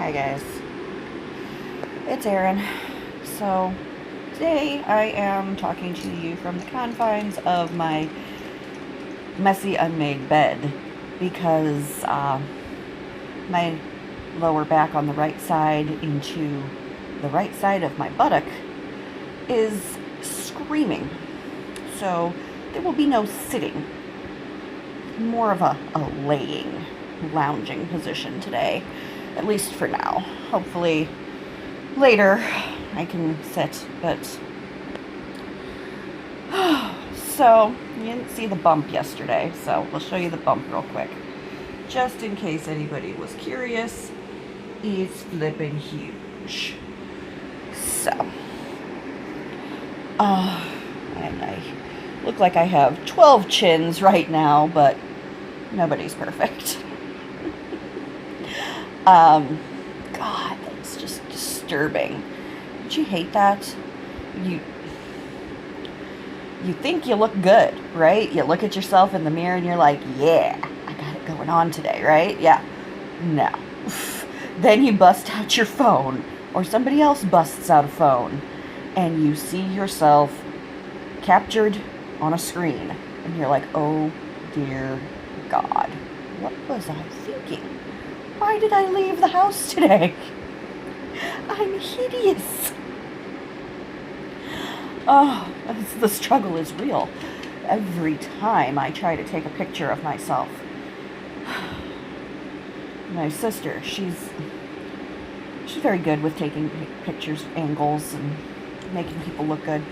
Hi guys, it's Erin. So today I am talking to you from the confines of my messy unmade bed because my lower back on the right side into the right side of my buttock is screaming. So there will be no sitting, more of a laying, lounging position today, at least for now. Hopefully later I can sit, but so you didn't see the bump yesterday, so we'll show you the bump real quick. Just in case anybody was curious, it's flipping huge. So, and I look like I have 12 chins right now, but nobody's perfect. God, that's just disturbing. Don't you hate that? You think you look good, right? You look at yourself in the mirror and you're like, yeah, I got it going on today, right? Yeah. No. Then you bust out your phone, or somebody else busts out a phone, and you see yourself captured on a screen, and you're like, oh dear God, what was I thinking? Why did I leave the house today? I'm hideous. Oh, the struggle is real. Every time I try to take a picture of myself. My sister, she's very good with taking pictures, angles, and making people look good.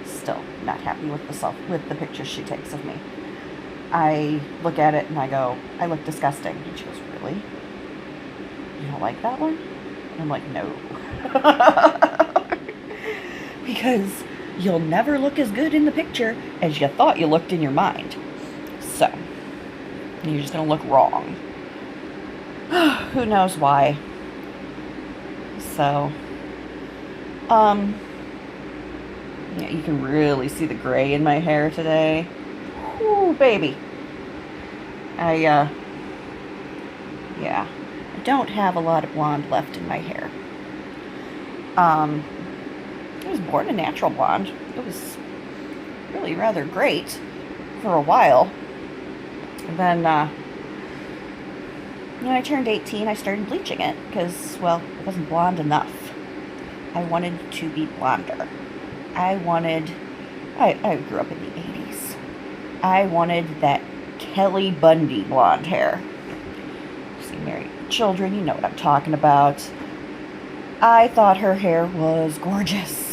Still not happy with the pictures she takes of me. I look at it and I go, I look disgusting. And she goes, really? You don't like that one? And I'm like, no. Because you'll never look as good in the picture as you thought you looked in your mind. So, you're just going to look wrong. Who knows why. So, yeah, you can really see the gray in my hair today. Ooh, baby. Yeah, I don't have a lot of blonde left in my hair. I was born a natural blonde. It was really rather great for a while. And then, when I turned 18, I started bleaching it because, well, it wasn't blonde enough. I wanted to be blonder. I grew up in the 80s. I wanted that Kelly Bundy blonde hair. See, Married with Children, you know what I'm talking about. I thought her hair was gorgeous.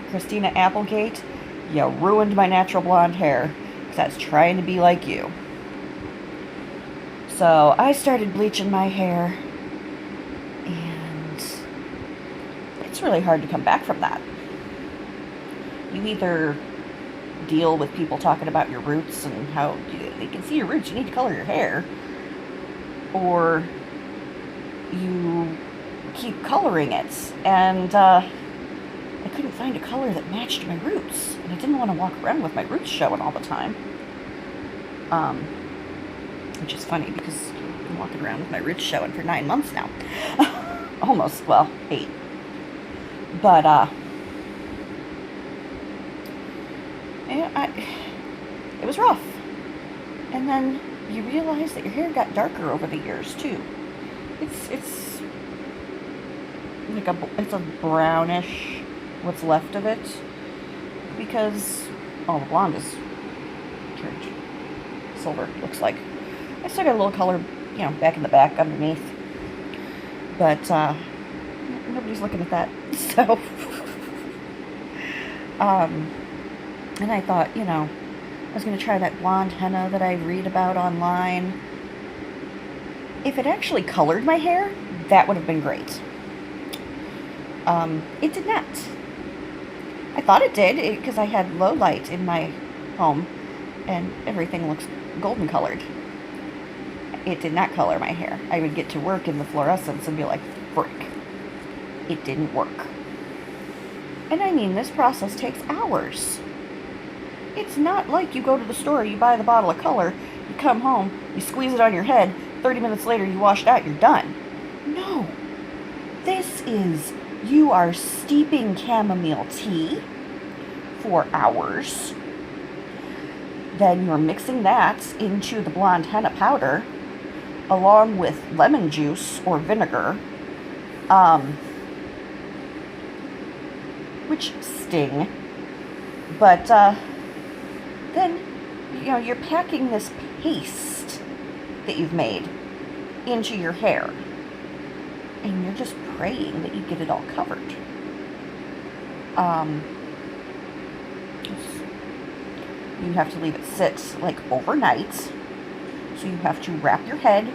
Christina Applegate, you ruined my natural blonde hair because I was trying to be like you. So I started bleaching my hair, and it's really hard to come back from that. You either deal with people talking about your roots and how they can see your roots, you need to color your hair, or you keep coloring it. And I couldn't find a color that matched my roots, and I didn't want to walk around with my roots showing all the time. Which is funny because I'm walking around with my roots showing for 9 months now. Almost, well, 8. But, yeah, it was rough. And then you realize that your hair got darker over the years, too. It's like it's a brownish, what's left of it, because all the blonde is turned silver, looks like. I still got a little color, back in the back underneath. But, nobody's looking at that. So, and I thought, I was going to try that blonde henna that I read about online. If it actually colored my hair, that would have been great. It did not. I thought it did, because I had low light in my home, and everything looks golden colored. It did not color my hair. I would get to work in the fluorescence and be like, frick. It didn't work. And I mean, this process takes hours. It's not like you go to the store, you buy the bottle of color, come home, you squeeze it on your head, 30 minutes later you wash it out, you're done. No, this is, you are steeping chamomile tea for hours. Then you're mixing that into the blonde henna powder along with lemon juice or vinegar, which sting. But then, you're packing this paste that you've made into your hair. And you're just praying that you get it all covered. You have to leave it sit like overnight. So you have to wrap your head.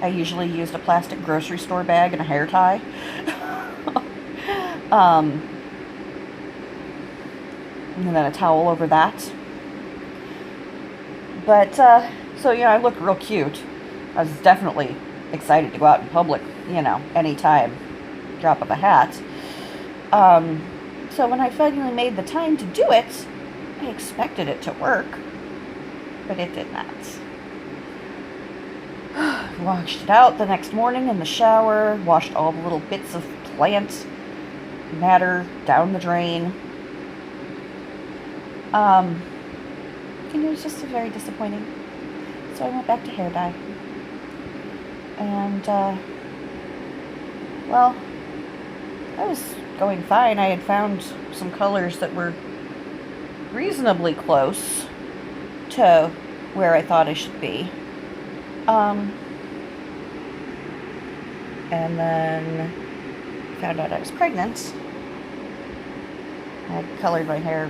I usually used a plastic grocery store bag and a hair tie. And then a towel over that. But, so, I look real cute. I was definitely excited to go out in public, anytime, drop of a hat. So when I finally made the time to do it, I expected it to work, but it did not. Washed it out the next morning in the shower, washed all the little bits of plant matter down the drain. And it was just very disappointing. So I went back to hair dye. And, well, I was going fine. I had found some colors that were reasonably close to where I thought I should be. And then found out I was pregnant. I had colored my hair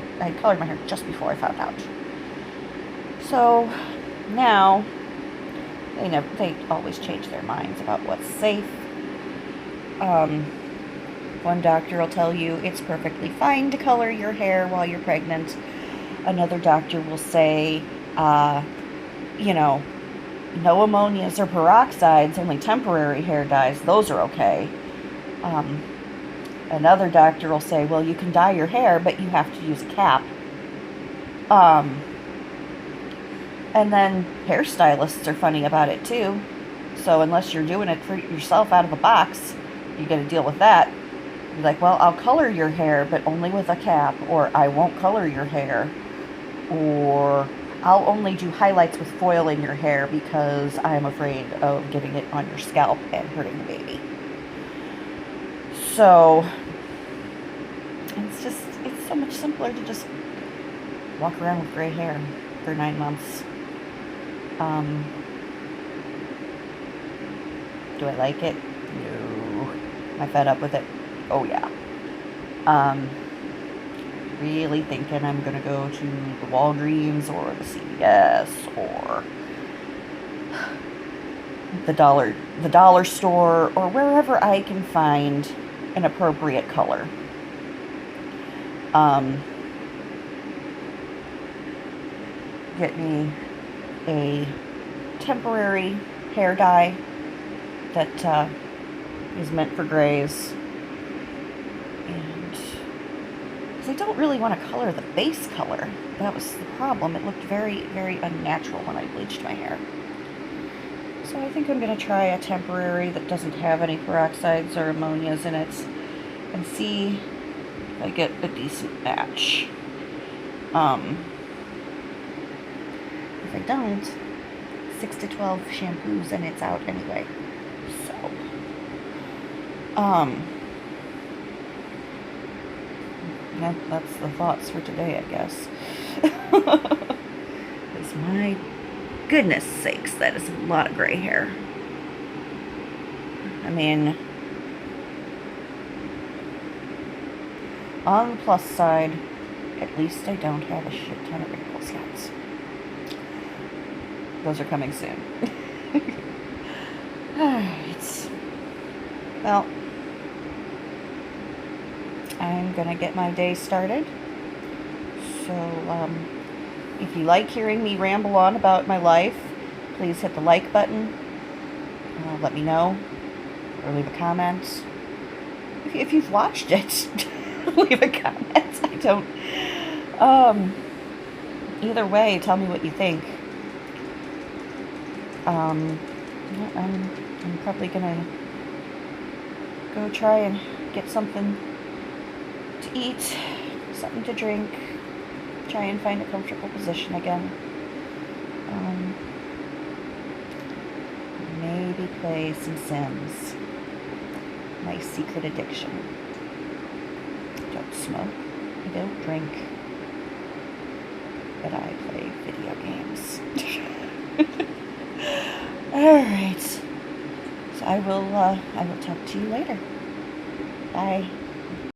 just before I found out. So now they always change their minds about what's safe. One doctor will tell you it's perfectly fine to color your hair while you're pregnant. Another doctor will say, no ammonias or peroxides, only temporary hair dyes, those are okay. Another doctor will say, well, you can dye your hair, but you have to use a cap. And then hairstylists are funny about it too. So unless you're doing it for yourself out of a box, you got to deal with that. You're like, well, I'll color your hair, but only with a cap, or I won't color your hair, or I'll only do highlights with foil in your hair because I'm afraid of getting it on your scalp and hurting the baby. So it's so much simpler to just walk around with gray hair for 9 months. Do I like it? No. Am I fed up with it? Oh yeah. Really thinking I'm gonna go to the Walgreens or the CVS or the dollar store or wherever I can find an appropriate color. Get me a temporary hair dye that is meant for grays. And because I don't really want to color the base color. That was the problem. It looked very, very unnatural when I bleached my hair. So I think I'm going to try a temporary that doesn't have any peroxides or ammonias in it and see if I get a decent match. If I don't, 6 to 12 shampoos and it's out anyway. So, that's the thoughts for today, I guess. Because my goodness sakes, that is a lot of gray hair. I mean, on the plus side, at least I don't have a shit ton of wrinkles yet. Those are coming soon. Alright. Well, I'm gonna get my day started. So, if you like hearing me ramble on about my life, please hit the like button. Let me know. Or leave a comment. If you've watched it, leave a comment. I don't... either way, tell me what you think. I'm probably gonna go try and get something to eat, something to drink, try and find a comfortable position again. Maybe play some Sims. My secret addiction. Don't smoke, I don't drink, but I play video games. Alright. So I will talk to you later. Bye.